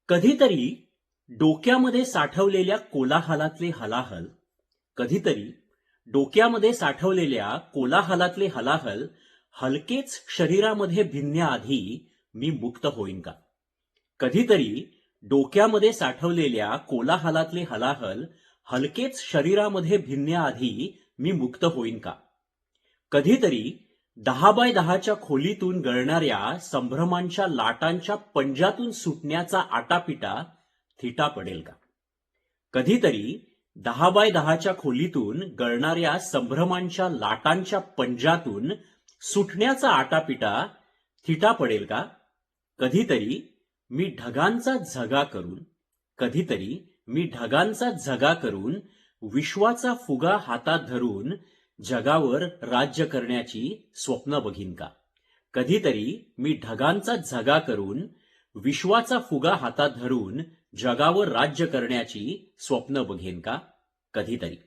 कधीतरी डोक्यामध्ये साठवलेल्या कोलाहलातले हलाहल, कधीतरी डोक्यामध्ये साठवलेल्या कोलाहलातले हलाहल हलकेच शरीरामध्ये भिनण्याआधी मी मुक्त होईन का? कधीतरी डोक्यामध्ये साठवलेल्या कोलाहलातले हलाहल हलकेच शरीरामध्ये भिनण्याआधी मी मुक्त होईन का? कधीतरी 10 बाय 10च्या खोलीतून गळणाऱ्या संभ्रमांच्या लाटांच्या पंजातून सुटण्याचा आटापिटा थिटा पडेल का? कधीतरी 10 बाय 10च्या खोलीतून गळणाऱ्या संभ्रमांच्या लाटांच्या पंजातून सुटण्याचा आटापिटा थिटा पडेल का? कधीतरी मी ढगांचा झगा करून, कधीतरी मी ढगांचा झगा करून विश्वाचा फुगा हातात धरून जगावर राज्य करण्याची स्वप्न बघीन का? कधीतरी मी ढगांचा झगा करून विश्वाचा फुगा हातात धरून जगावर राज्य करण्याची स्वप्न बघेन का? कधीतरी